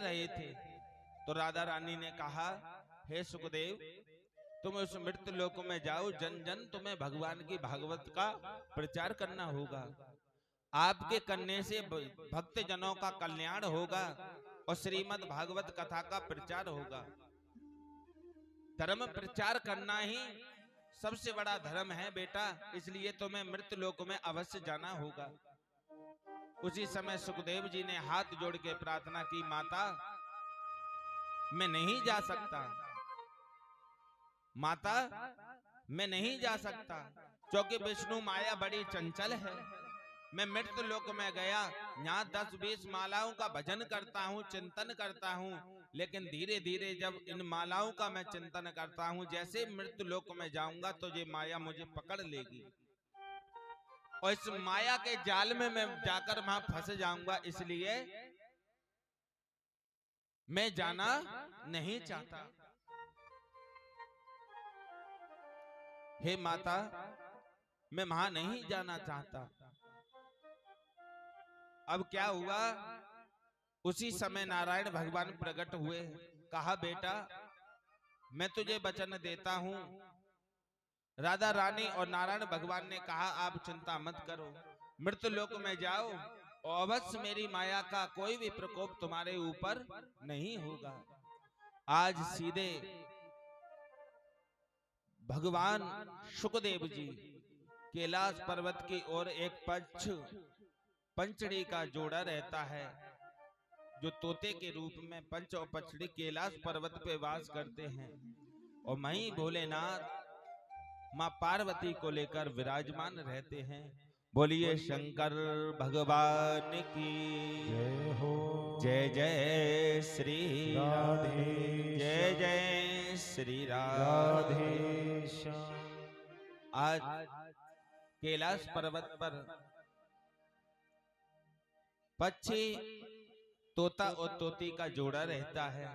रहे थे। तो राधा रानी ने कहा, हे सुखदेव, तुम उस मृत्यु लोक में जाओ, जन जन तुम्हें भगवान की भागवत का प्रचार करना होगा। आपके करने से भक्त जनों का कल्याण होगा और श्रीमद् भागवत कथा का प्रचार होगा। धर्म प्रचार करना ही सबसे बड़ा धर्म है बेटा, इसलिए तुम्हें मृत्यु लोक में अवश्य जाना होगा। उसी समय सुखदेव जी ने हाथ जोड़ के प्रार्थना की, माता मैं नहीं जा सकता, माता मैं नहीं जा सकता, क्योंकि विष्णु माया बड़ी चंचल है। मैं मृत्यु लोक में गया, यहाँ 10-20 मालाओं का भजन करता हूँ, चिंतन करता हूँ, लेकिन धीरे धीरे जब इन मालाओं का मैं चिंतन करता हूँ, जैसे मृत्यु लोक में जाऊंगा तो ये माया मुझे पकड़ लेगी और इस माया के जाल में मैं जाकर वहां फंस जाऊंगा, इसलिए मैं जाना नहीं चाहता। हे माता, मैं वहां नहीं जाना चाहता। अब क्या हुआ, उसी समय नारायण भगवान प्रकट हुए। कहा, बेटा मैं तुझे वचन देता हूं। राधा रानी और नारायण भगवान ने कहा, आप चिंता मत करो, मृत्यु लोक में जाओ और अवश्य मेरी माया का कोई भी प्रकोप तुम्हारे ऊपर नहीं होगा। आज सीधे भगवान सुखदेव जी कैलाश पर्वत की ओर एक पंचड़ी का जोड़ा रहता है, जो तोते के रूप में पंच और पछड़ी कैलाश पर्वत पे वास करते हैं, और वहीं भोलेनाथ माँ पार्वती को लेकर विराजमान रहते हैं। बोलिए शंकर भगवान की जय हो। जय जय श्री राधे, जय जय श्री राधे श्याम। आज कैलाश पर्वत पर पक्षी तोता और तोती का जोड़ा रहता है।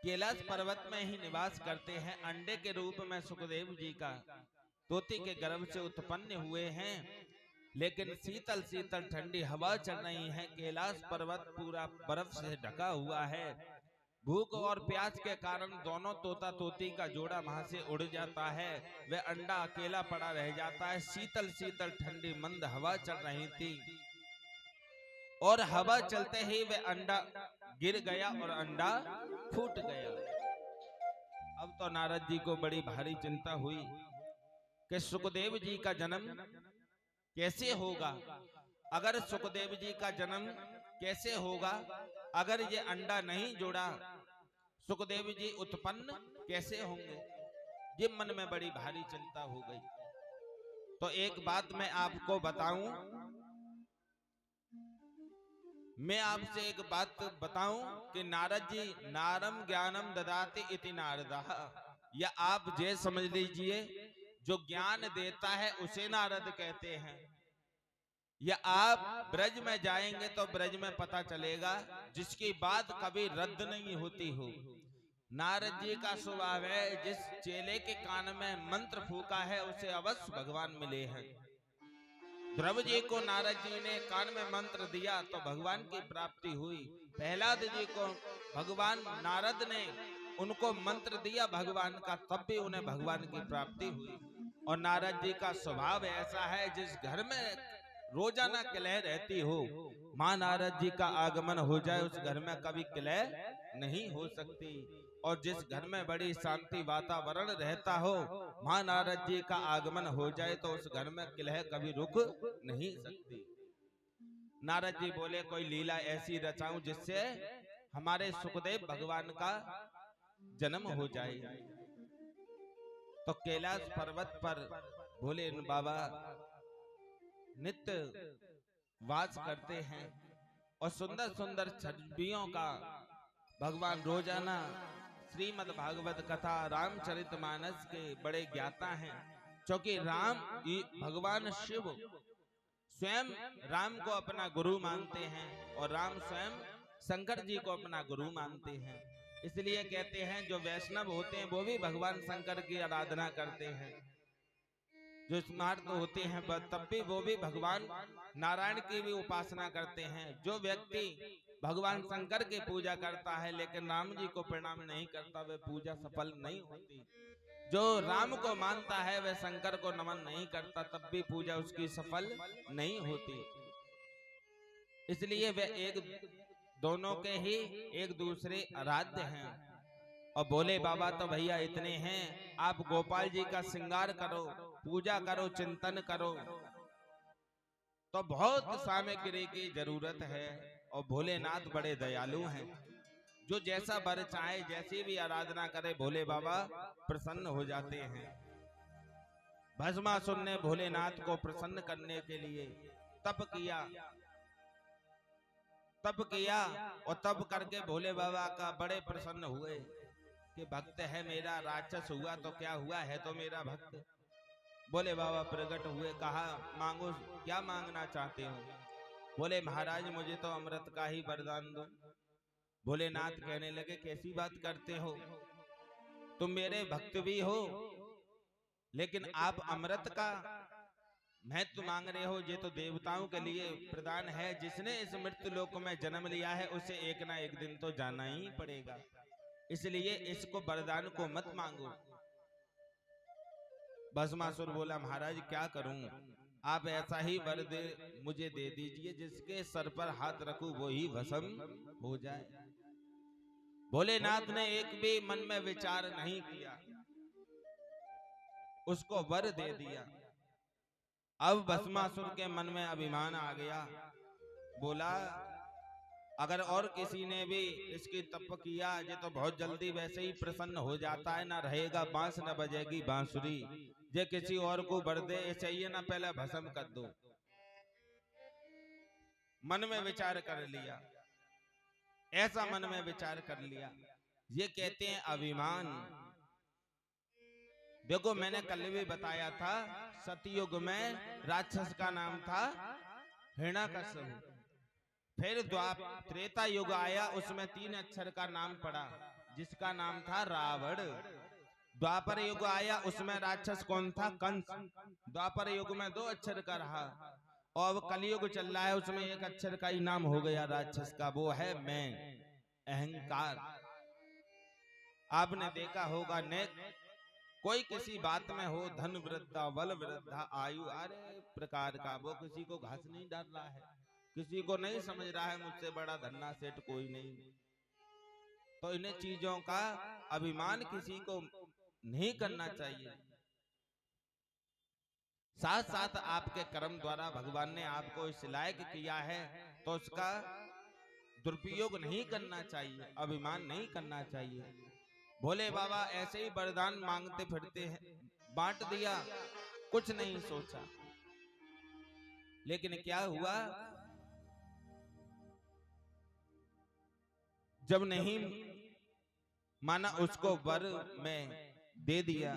कैलाश पर्वत में ही निवास करते हैं। अंडे के रूप में सुखदेव जी का तोती के गर्भ से उत्पन्न हुए हैं, लेकिन शीतल शीतल ठंडी हवा चल रही है। कैलाश पर्वत पूरा बर्फ से ढका हुआ है। भूख और प्यास के कारण दोनों तोता तोती का जोड़ा वहां से उड़ जाता है। वह अंडा अकेला पड़ा रह जाता है। शीतल शीतल ठंडी मंद हवा चल रही थी और हवा चलते ही वह अंडा गिर गया और अंडा फूट गया। अब तो नारद जी को बड़ी भारी चिंता हुई कि सुखदेव जी का जन्म कैसे होगा। अगर सुखदेव जी का जन्म कैसे होगा, अगर ये अंडा नहीं जोड़ा, सुखदेव जी उत्पन्न कैसे होंगे। ये मन में बड़ी भारी चिंता हो गई। तो एक बात मैं आपको बताऊं, मैं आपसे एक बात बताऊं कि नारद जी नारम ज्ञानम ददाति इति नारदः, या आप ये समझ लीजिए जो ज्ञान देता है उसे नारद कहते हैं। या आप ब्रज में जाएंगे तो ब्रज में पता चलेगा, जिसकी बात कभी रद्द नहीं होती हो। नारद जी का स्वभाव है, जिस चेले के कान में मंत्र फूका है उसे अवश्य भगवान मिले हैं। ध्रुव जी को नारद जी ने कान में मंत्र दिया तो भगवान की प्राप्ति हुई। प्रहलाद जी को भगवान नारद ने उनको मंत्र दिया भगवान का, तब भी उन्हें भगवान की प्राप्ति हुई। और नारद जी का स्वभाव ऐसा है, जिस घर में रोजाना कलह रहती हो, मां नारद जी का आगमन हो जाए उस घर में कभी कलह नहीं हो सकती। और जिस घर में बड़ी शांति वातावरण रहता हो, मां नारद जी का आगमन हो जाए तो उस घर में कलह कभी रुक नहीं सकती। नारद जी बोले, कोई लीला ऐसी रचाऊं जिससे हमारे सुखदेव भगवान का जन्म हो जाए। तो कैलाश पर्वत पर भोले बाबा नित्य वास करते हैं और सुंदर सुंदर छवियों का भगवान रोजाना श्रीमद् भागवत कथा रामचरितमानस के बड़े ज्ञाता हैं। क्योंकि राम भगवान शिव स्वयं राम को अपना गुरु मानते हैं और राम स्वयं शंकर जी को अपना गुरु मानते हैं। इसलिए कहते हैं जो वैष्णव होते हैं वो भी भगवान शंकर की आराधना करते हैं। जो स्मार्ट होते हैं तब भी वो भी भगवान नारायण की भी उपासना करते हैं। जो व्यक्ति भगवान शंकर की पूजा करता है लेकिन राम जी को प्रणाम नहीं करता, वह पूजा सफल नहीं होती। जो राम को मानता है वह शंकर को नमन नहीं करता, तब भी पूजा उसकी सफल नहीं होती। इसलिए वे दोनों के ही एक दूसरे आराध्य हैं। और भोले बाबा तो भैया इतने हैं, आप गोपाल जी का श्रृंगार करो, पूजा करो, चिंतन करो, तो बहुत सामग्री की जरूरत है। और भोलेनाथ बड़े दयालु हैं, जो जैसा वर चाहे, जैसी भी आराधना करे, भोले बाबा प्रसन्न हो जाते हैं। भस्मासुर ने भोलेनाथ को प्रसन्न करने के लिए तप किया और तप करके भोले बाबा का बड़े प्रसन्न हुए कि भक्त है मेरा, राक्षस हुआ तो क्या हुआ, है तो मेरा भक्त। भोले बाबा प्रकट हुए, कहा मांगो, क्या मांगना चाहते हो? बोले महाराज मुझे तो अमृत का ही वरदान दो। भोलेनाथ कहने लगे, कैसी बात करते हो, तुम मेरे भक्त भी हो, लेकिन आप अमृत का महत्व मांग रहे हो, ये तो देवताओं के लिए प्रदान है। जिसने इस मृत्यु लोक में जन्म लिया है उसे एक ना एक दिन तो जाना ही पड़ेगा, इसलिए इसको वरदान को मत मांगो। भस्मासुर बोला, महाराज क्या करूं, आप ऐसा ही वर मुझे दे दीजिए जिसके सर पर हाथ रखूं वो ही भस्म हो जाए। भोलेनाथ ने एक भी मन में विचार नहीं किया, उसको वर दे दिया। अब भस्मासुर के मन में अभिमान आ गया, बोला अगर और किसी ने भी इसकी तप किया ये तो बहुत जल्दी वैसे ही प्रसन्न हो जाता है, ना रहेगा बांस न बजेगी बांसुरी, ये किसी और को वर दे, चाहिए ना पहले भस्म कर दो। मन में विचार कर लिया, ऐसा मन में विचार कर लिया, ये कहते हैं अभिमान। देखो मैंने कल भी बताया था, सतयुग में राक्षस का नाम था हिरण्यकश्यप, फिर त्रेता युग आया, उसमें 3 अक्षर का नाम पड़ा जिसका नाम था रावण। द्वापर युग आया, उसमें राक्षस कौन था? कंस। द्वापर युग में 2 अक्षर का रहा, और अब कलयुग चल रहा है, उसमें 1 अक्षर का ही नाम हो गया राक्षस का, वो है मैं, अहंकार। आपने देखा होगा ने कोई किसी बात में हो, धन वृद्धा बल वृद्धा आयु अरे प्रकार का, वो किसी को घास नहीं डाल रहा है, किसी को नहीं समझ रहा है मुझसे बड़ा धन्ना सेठ कोई नहीं। तो इन्हें चीजों का अभिमान किसी को नहीं करना चाहिए। साथ साथ आपके कर्म द्वारा भगवान ने आपको इस लायक किया है तो उसका दुरुपयोग नहीं करना चाहिए, अभिमान नहीं करना चाहिए। भोले बाबा ऐसे ही वरदान मांगते फिरते हैं, बांट दिया, कुछ नहीं सोचा। लेकिन क्या हुआ, जब नहीं माना उसको वर में दे दिया।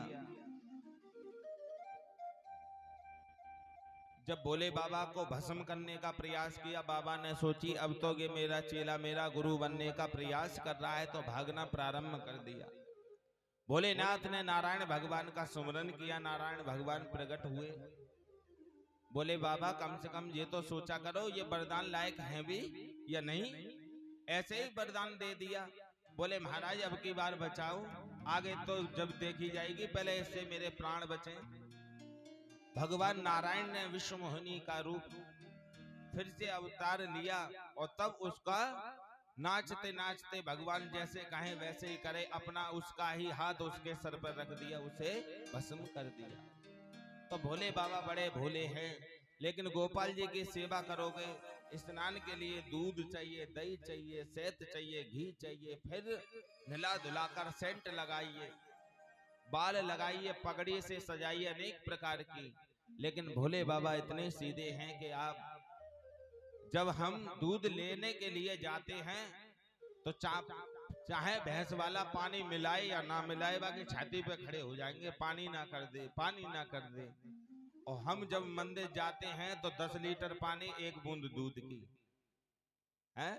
जब भोले बाबा को भस्म करने का प्रयास किया, बाबा ने सोची अब तो ये मेरा चेला मेरा गुरु बनने का प्रयास कर रहा है, तो भागना प्रारंभ कर दिया। भोलेनाथ ने नारायण भगवान का सुमरन किया, नारायण भगवान प्रकट हुए। बोले बाबा कम से कम ये तो सोचा करो ये वरदान लायक है भी या नहीं, ऐसे ही वरदान दे दिया। बोले महाराज अब की बार बचाओ, आगे तो जब देखी जाएगी, पहले इससे मेरे प्राण बचे। भगवान नारायण ने विश्व मोहिनी का रूप फिर से अवतार लिया, और तब उसका नाचते नाचते भगवान जैसे कहे वैसे ही करे, अपना उसका ही हाथ उसके सर पर रख दिया, उसे भस्म कर दिया। तो भोले बाबा बड़े भोले हैं, लेकिन गोपाल जी की सेवा करोगे, स्नान के लिए दूध चाहिए, दही चाहिए, शहद चाहिए, घी चाहिए, फिर नहला धुलाकर सेंट लगाइए, बाल लगाइए, पगड़ी से सजाइए, अनेक प्रकार की। लेकिन भोले बाबा इतने सीधे हैं कि आप जब हम दूध लेने के लिए जाते हैं तो चाहे भैंस वाला पानी मिलाए या ना मिलाए, बाकी छाती पे खड़े हो जाएंगे, पानी ना कर दे, पानी ना कर दे। और हम जब मंदिर जाते हैं तो 10 लीटर पानी 1 बूंद दूध की है,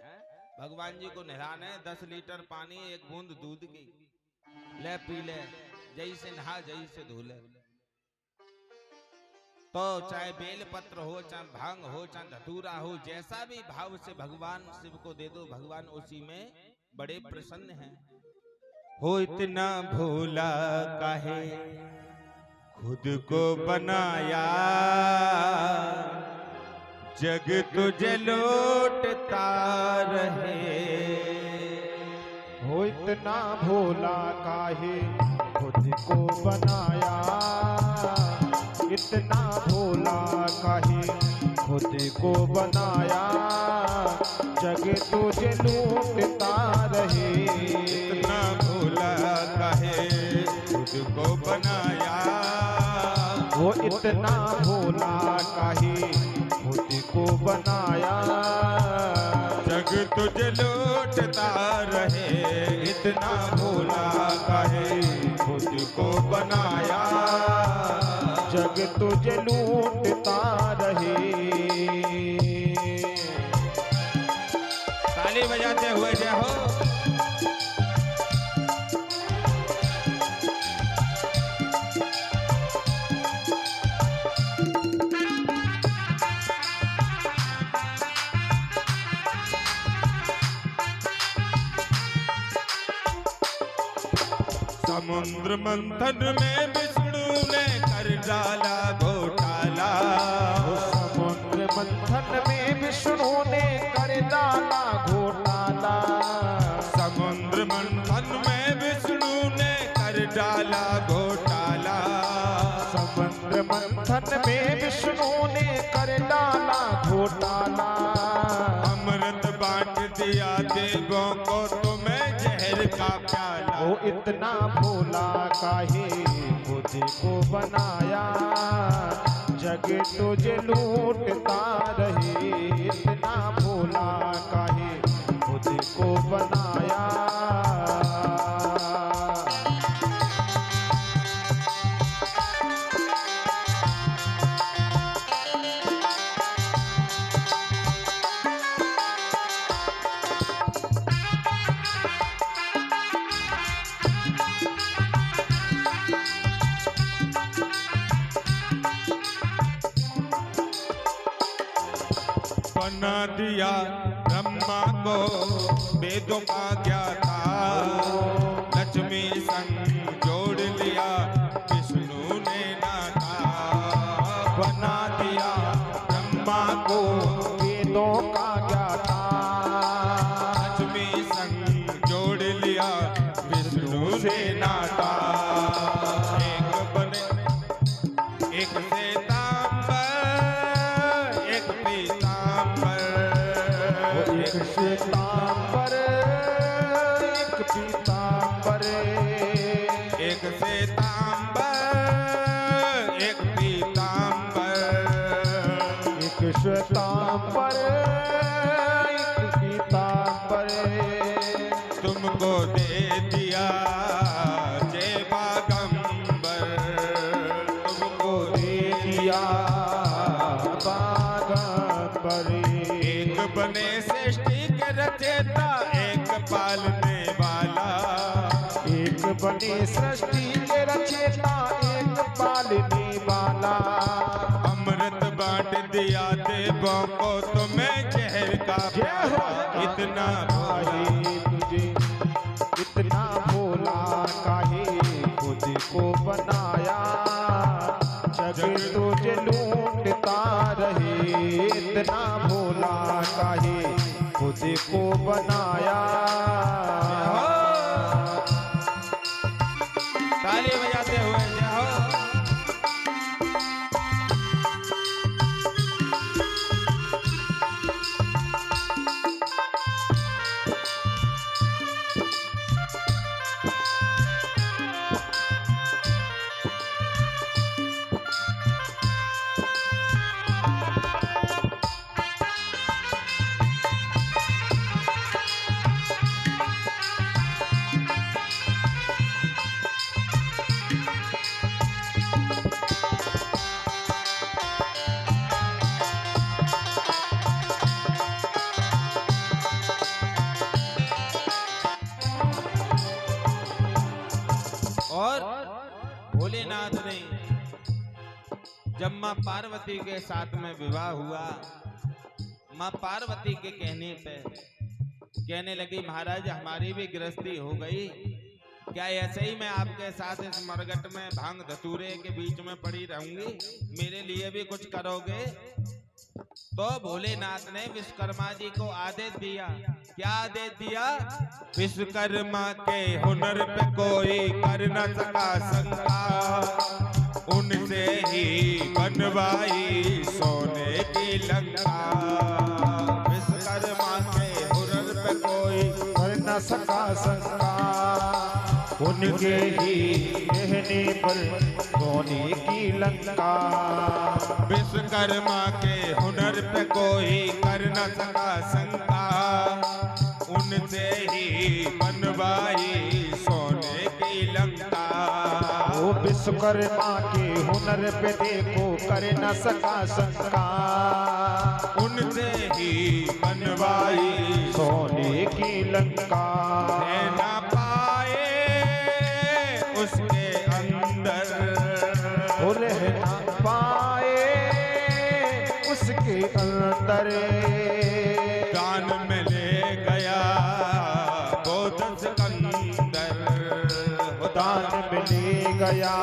भगवान जी को नहलाने 10 लीटर पानी 1 बूंद दूध की, ले पी ले, जई से नहा जई से धो ले। तो चाहे बेलपत्र हो, चाहे भांग हो, चाहे धतूरा हो, जैसा भी भाव से भगवान शिव को दे दो, भगवान उसी में बड़े प्रसन्न हैं। हो इतना भोला काहे खुद को बनाया, जग तुझे लौटता रहे। हो इतना भोला काहे खुद को बनाया, इतना भोला काहे खुद को बनाया, जग तुझे लूटता रहे। इतना भोला काहे खुद को बनाया, वो इतना भोला काहे खुद को बनाया, जग तुझे लूटता रहे। इतना भोला काहे खुद को बनाया, जग तुझे लूटता रहे। ताली बजाते हुए जय हो। समुद्र मंथन में विष्णु ने कर डाला घोटाला, समुद्र मंथन में विष्णु ने कर डाला घोटाला, समुद्र मंथन में विष्णु ने कर डाला घोटाला, समुद्र मंथन में विष्णु ने कर डाला घोटाला। अमृत बांट दिया देवों को तुम्हें जहर का प्याला। वो इतना भोला काहे खुद को बनाया, जग तुझे लूटता रहे। इतना भोला काहे खुद को बनाया। बना दिया ब्रह्मा को वेदों का ज्ञाता, लक्ष्मी संग जोड़ लिया विष्णु ने नाता। बना दिया ब्रह्मा को वेदों का ज्ञाता, लक्ष्मी संग जोड़ लिया विष्णु ने नाता। एक बने एक श्वेतांबर, एक पीतांबर, एक श्वेतांबर एक पीतांबर, एक श्वेतांबर एक पीतांबर, एक श्वेतांबर एक पीतांबर। तुमको दे दिया जय बागंबर, तुमको दे दिया बागंबर। एक बने सृष्टि के रचयिता, एक पालने वाला, एक बने सृष्टि के रचयिता, एक पालने वाला। अमृत बांट दिया देवों को तुम्हें जहर का प्याला। इतना काहे तुझे, इतना भोला काहे खुद को बनाया, जग तुझे लूटता रहे। इतना भोला काहे खुद को बनाया। ताली बजाते हुए जय हो। और भोलेनाथ ने जब माँ पार्वती के साथ में विवाह हुआ, माँ पार्वती के कहने पे कहने लगी महाराज हमारी भी गृहस्थी हो गई, क्या ऐसे ही मैं आपके साथ इस मरघट में भांग धतूरे के बीच में पड़ी रहूंगी, मेरे लिए भी कुछ करोगे? तो भोलेनाथ ने विश्वकर्मा जी को आदेश दिया। क्या आदेश दिया? विश्वकर्मा के हुनर पे कोई कर न सका शंका, उनसे ही बनवाई सोने की लंका। विश्वकर्मा के हुनर पे कोई कर न सका शंका, उनके ही कहने पर सोने की लंका। विश्वकर्मा के हुनर पे कोई कर न सका शंका, उनसे ही बनवाई सोने की लंका। वो विश्वकर्मा के हुनर पे देखो कर न सका शंका, उनसे ही बनवाई सोने की लंका। ना पाए उसके अंदर, रह न पाए उसके अंदर। कान में ले गया वो 10 कंदर, दान में ले गया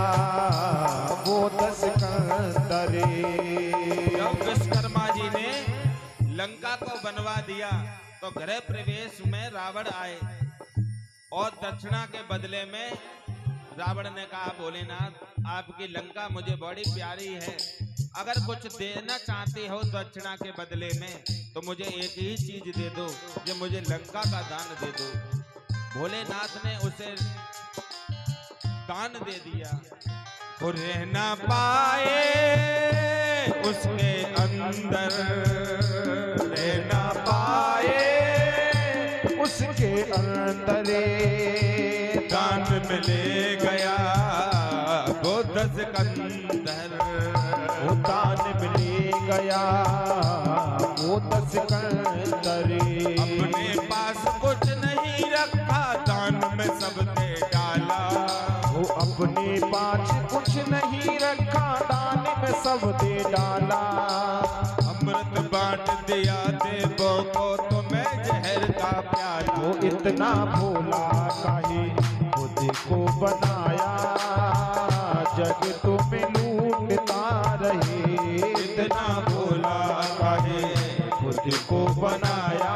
वो 10 कंदर। जब विश्वकर्मा जी ने लंका को बनवा दिया तो गृह प्रवेश में रावण आए और दक्षिणा के बदले में रावण ने कहा भोलेनाथ आपकी लंका मुझे बड़ी प्यारी है, अगर कुछ देना चाहते हो दक्षिणा के बदले में तो मुझे एक ही चीज दे दो, ये मुझे लंका का दान दे दो। भोलेनाथ ने उसे दान दे दिया। वो रह ना पाए उसके अंदर, रह ना पाए उसके अंदर। दान में ले गया वो 10 कंदर, वो दान में ले गया वो 10 कंदर। अपने पास कुछ नहीं रखा दान में सब दे डाला, वो अपने पास कुछ नहीं रखा दान में सब दे डाला। अमृत बांट दिया देवों को तुम्हें जहर का प्याला। वो इतना भोला काहे खुद को बनाया, जग तुम्हें लूटता रहे। इतना भोला काहे खुद को बनाया,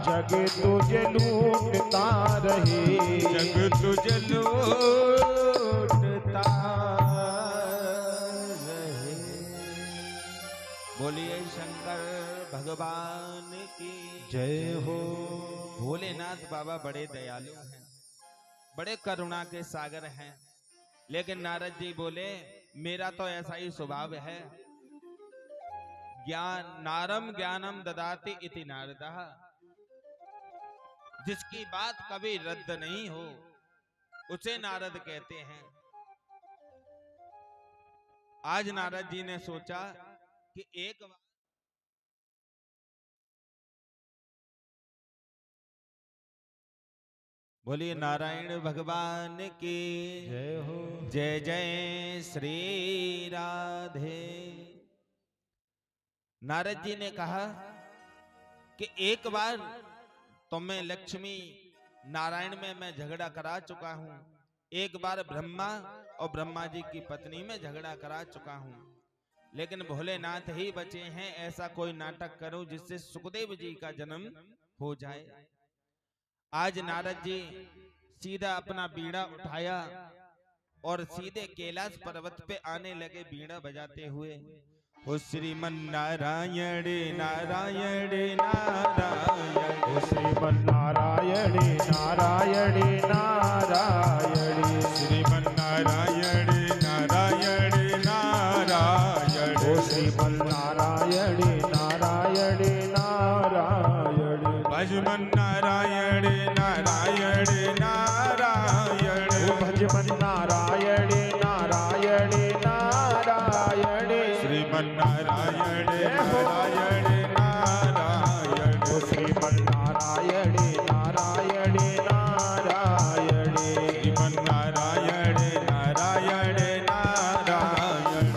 जग तुझे लूटता रहे। जग तुझे लूटता रहे। बोलिए शंकर भगवान की जय हो। भोलेनाथ बाबा बड़े दयालु हैं, बड़े करुणा के सागर हैं, लेकिन नारद जी बोले मेरा तो ऐसा ही स्वभाव है। ज्ञान नारम ज्ञानम ददाति इति नारदः, जिसकी बात कभी रद्द नहीं हो उसे नारद कहते हैं। आज नारद जी ने सोचा कि एक बार बोलिए नारायण भगवान की जय हो। जय जय श्री राधे। नारद जी ने कहा कि एक बार तो मैं लक्ष्मी नारायण में मैं झगड़ा करा चुका हूं, एक बार ब्रह्मा और ब्रह्मा जी की पत्नी में झगड़ा करा चुका हूं, लेकिन भोलेनाथ ही बचे हैं। ऐसा कोई नाटक करो जिससे सुखदेव जी का जन्म हो जाए। आज नारद जी सीधा अपना बीड़ा उठाया और सीधे कैलाश पर्वत पे आने लगे बीड़ा बजाते हुए। ओ श्रीमन नारायण नारायण नारायण, ओ श्रीमन नारायण नारायण नारायण, श्रीमन नारायण नारायण नारायण, ओ श्रीमन नारायण नारायण नारायण, भजमन नारायण नारायण नारायण, ओ भजमन नारायण नारायण नारायण, श्रीमन नारायण नारायण नारायण, ओ श्रीमन नारायण नारायण नारायण, श्रीमन नारायण नारायण नारायण,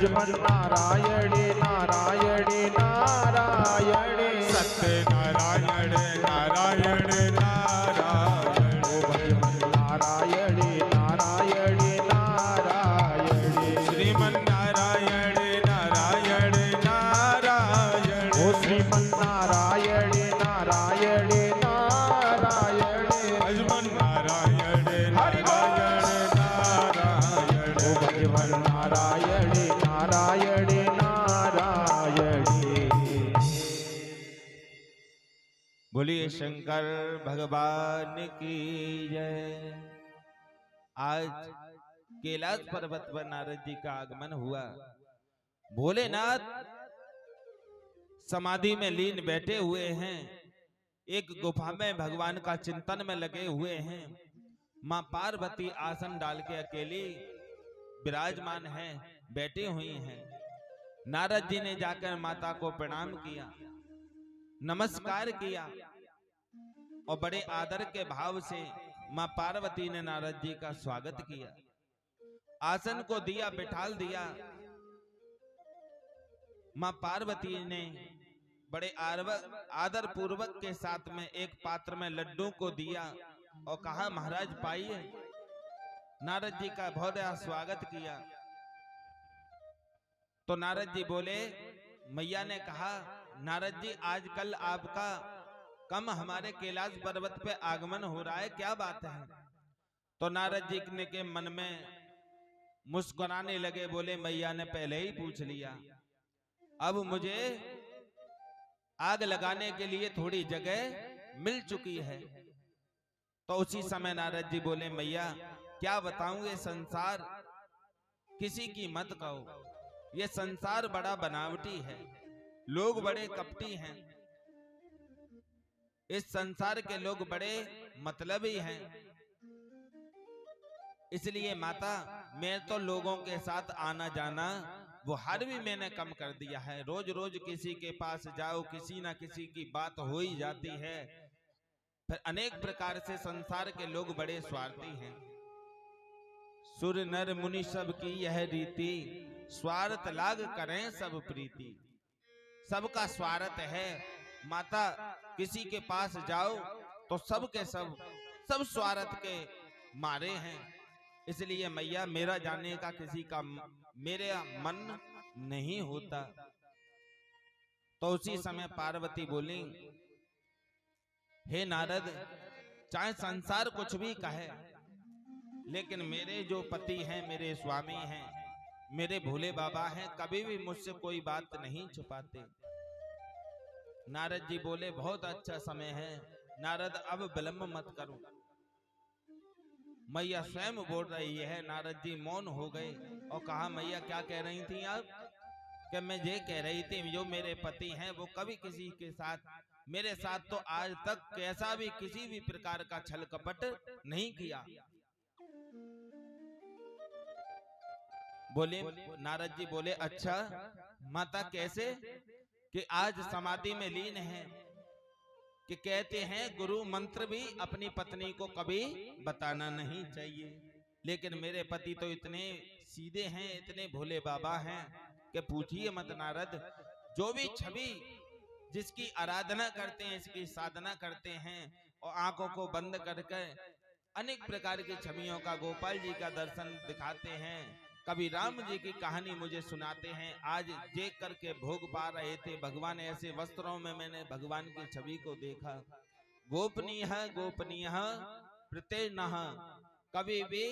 भजमन नारायणे नारायणे नारायणे सत्यनारायण नारायण नारायण ओ भजमन नारायणे नारायणे नारायणे श्रीमन नारायण नारायण नारायण ओ श्रीमन नारायणे नारायणे नारायणे भजमन नारायण नारायण नारायण ओ भजमन नारायणे नारायणे नारायणे। बोलिए शंकर भगवान की जय। आज कैलाश पर्वत पर नारद जी का आगमन हुआ। भोलेनाथ समाधि में लीन बैठे हुए हैं, एक गुफा में भगवान का चिंतन में लगे हुए हैं। मां पार्वती आसन डाल के अकेली विराजमान है, बैठी हुई हैं। नारद जी ने जाकर माता को प्रणाम किया, नमस्कार किया और बड़े आदर के भाव से मां पार्वती ने नारद जी का स्वागत किया, आसन को दिया, बिठाल दिया। मां पार्वती ने बड़े आदर पूर्वक के साथ में एक पात्र में लड्डू को दिया और कहा महाराज पाइए। नारद जी का बहुत स्वागत किया तो नारद जी बोले, मैया ने कहा नारद जी आजकल आपका कम हमारे कैलाश पर्वत पे आगमन हो रहा है, क्या बात है? तो नारद जी ने के मन में मुस्कुराने लगे, बोले मैया ने पहले ही पूछ लिया, अब मुझे आग लगाने के लिए थोड़ी जगह मिल चुकी है। तो उसी समय नारद जी बोले, मैया क्या बताऊं, ये संसार किसी की मत कहो, ये संसार बड़ा बनावटी है, लोग बड़े कपटी हैं, इस संसार के लोग बड़े मतलबी हैं। इसलिए माता मैं तो लोगों के साथ आना जाना वो हर भी मैंने कम कर दिया है। रोज रोज किसी के पास जाओ, किसी ना किसी की बात हो ही जाती है। फिर अनेक प्रकार से संसार के लोग बड़े स्वार्थी हैं। सुर नर मुनि सब की यह रीति, स्वार्थ लाग करें सब प्रीति। सबका स्वार्थ है माता, किसी के पास जाओ तो सब के सब स्वार्थ के मारे हैं। इसलिए मैया मेरा जाने का किसी का मेरे मन नहीं होता। तो उसी समय पार्वती बोली, हे नारद चाहे संसार कुछ भी कहे, लेकिन मेरे जो पति हैं, मेरे स्वामी हैं, मेरे भोले बाबा हैं, कभी भी मुझसे कोई बात नहीं छुपाते। नारद जी बोले, बहुत अच्छा समय है नारद, अब विलंब मत करो। मैया स्वयं बोल रही है। नारद जी मौन हो गए और कहा, मैया क्या कह रही थी आप? कि मैं ये कह रही थी जो मेरे पति हैं वो कभी किसी के साथ, मेरे साथ तो आज तक कैसा भी किसी भी प्रकार का छल कपट नहीं किया। बोले नारद जी बोले, अच्छा माता कैसे? कि आज समाधि में लीन है, कि कहते हैं गुरु मंत्र भी अपनी पत्नी को कभी बताना नहीं चाहिए, लेकिन मेरे पति तो इतने सीधे हैं, इतने भोले बाबा हैं कि पूछिए मत नारद। जो भी छवि जिसकी आराधना करते हैं, इसकी साधना करते हैं और आंखों को बंद करके अनेक प्रकार की छवियों का, गोपाल जी का दर्शन दिखाते हैं, कभी राम जी की कहानी मुझे सुनाते हैं। आज देख करके भोग पा रहे थे भगवान, ऐसे वस्त्रों में मैंने भगवान की छवि को देखा। गोपनीय गोपनीय प्रत्यय, कभी भी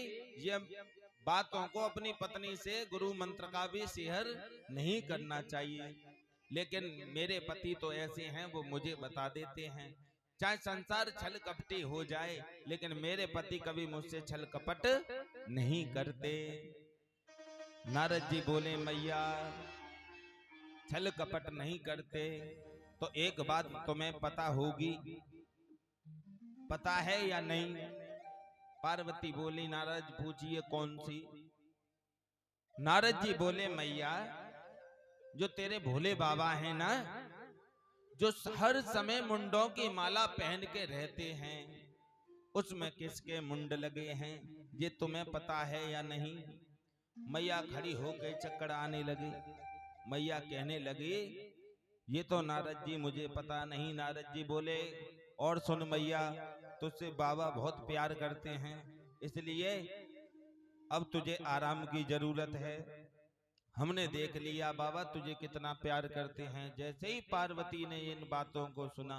ये बातों को अपनी पत्नी से गुरु मंत्र का भी शेयर नहीं करना चाहिए, लेकिन मेरे पति तो ऐसे हैं, वो मुझे बता देते हैं। चाहे संसार छल कपटी हो जाए, लेकिन मेरे पति कभी मुझसे छल कपट नहीं करते। नारद जी बोले, मैया छल कपट नहीं करते तो एक बात तुम्हें पता होगी, पता है या नहीं? पार्वती बोली, नारद पूछिए कौन सी? नारद जी बोले, मैया जो तेरे भोले बाबा हैं ना, जो हर समय मुंडों की माला पहन के रहते हैं, उसमें किसके मुंड लगे हैं ये तुम्हें पता है या नहीं? मैया खड़ी हो गई, चक्कर आने लगी। मैया कहने लगी, ये तो नारद जी मुझे पता नहीं। नारद जी बोले, और सुन मैया, तुझसे बाबा बहुत प्यार करते हैं, इसलिए अब तुझे आराम की जरूरत है। हमने देख लिया बाबा तुझे कितना प्यार करते हैं। जैसे ही पार्वती ने इन बातों को सुना,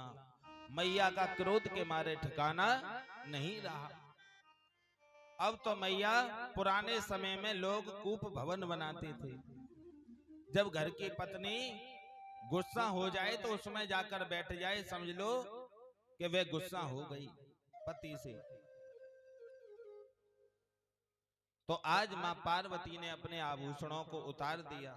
मैया का क्रोध के मारे ठिकाना नहीं रहा। अब तो मैया, पुराने समय में लोग कूप भवन बनाते थे। जब घर की पत्नी गुस्सा हो जाए तो उसमें जाकर बैठ जाए, समझ लो कि वह गुस्सा हो गई पति से। तो आज मां पार्वती ने अपने आभूषणों को उतार दिया,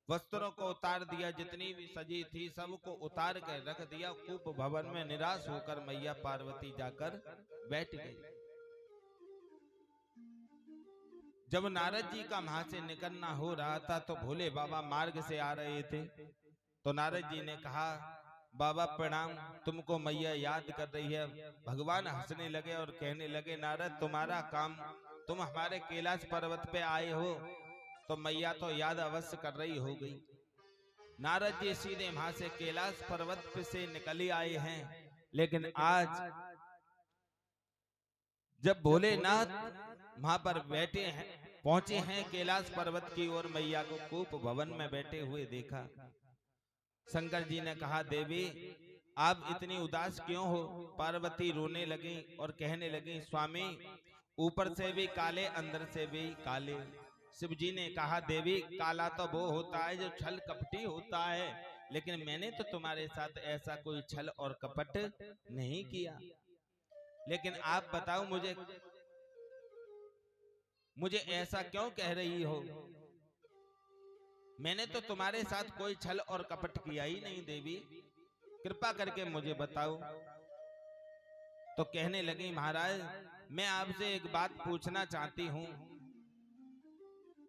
वस्त्रों को उतार दिया, जितनी भी सजी थी सबको उतार कर रख दिया। कूप भवन में निराश होकर मैया पार्वती जाकर बैठ गई। जब नारद जी का वहां से निकलना हो रहा था तो भोले बाबा मार्ग से आ रहे थे। तो नारद जी ने कहा, बाबा प्रणाम, तुमको मैया याद कर रही है। भगवान हंसने लगे और कहने लगे, नारद तुम्हारा काम, तुम हमारे कैलाश पर्वत पे आए हो तो मैया तो याद अवश्य कर रही हो गई। नारद जी सीधे वहां से कैलाश पर्वत से निकल ही आए हैं, लेकिन आज जब भोलेनाथ वहां पर बैठे हैं, पहुंचे हैं कैलाश पर्वत की ओर, मैया को कूप भवन में बैठे हुए देखा। शंकर जी ने कहा, देवी आप इतनी उदास क्यों हो? पार्वती रोने लगी और कहने लगी, स्वामी ऊपर से भी काले, अंदर से भी काले। शिव जी ने कहा, देवी काला तो वो होता है जो छल कपटी होता है, लेकिन मैंने तो तुम्हारे साथ ऐसा कोई छल और कपट नहीं किया। लेकिन आप बताओ मुझे ऐसा क्यों कह रही हो? मैंने तो तुम्हारे साथ कोई छल और कपट किया ही नहीं देवी, कृपा करके मुझे बताओ। तो कहने लगी, महाराज मैं आपसे एक बात पूछना चाहती हूं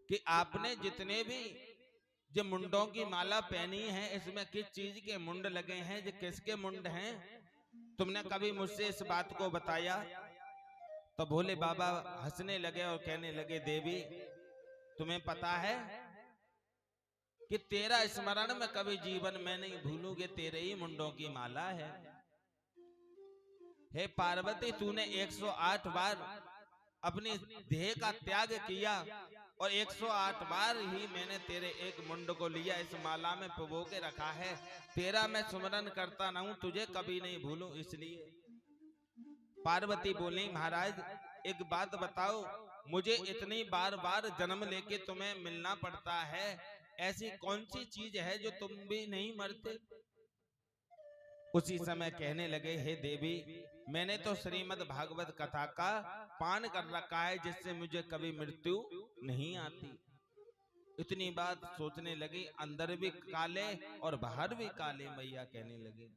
कि आपने जितने भी जो मुंडों की माला पहनी है, इसमें किस चीज के मुंड लगे हैं, जो किसके मुंड हैं? तुमने कभी मुझसे इस बात को बताया? तो भोले बाबा हंसने लगे और कहने लगे, देवी तुम्हें पता है कि तेरा स्मरण में कभी जीवन में नहीं भूलूंगे, तेरे ही मुंडों की माला है। हे पार्वती, तूने 108 बार अपनी देह का त्याग किया और 108 बार ही मैंने तेरे एक मुंड को लिया, इस माला में पिरो के रखा है। तेरा मैं स्मरण करता ना हूं, तुझे कभी नहीं भूलूं। इसलिए पार्वती बोली, महाराज एक बात बताओ, मुझे इतनी बार बार जन्म लेके तुम्हें मिलना पड़ता है, ऐसी कौन सी चीज है जो तुम भी नहीं मरते? उसी समय कहने लगे, हे देवी मैंने तो श्रीमद् भागवत कथा का पान कर रखा है, जिससे मुझे कभी मृत्यु नहीं आती। इतनी बात सोचने लगी, अंदर भी काले और बाहर भी काले। मैया कहने लगे,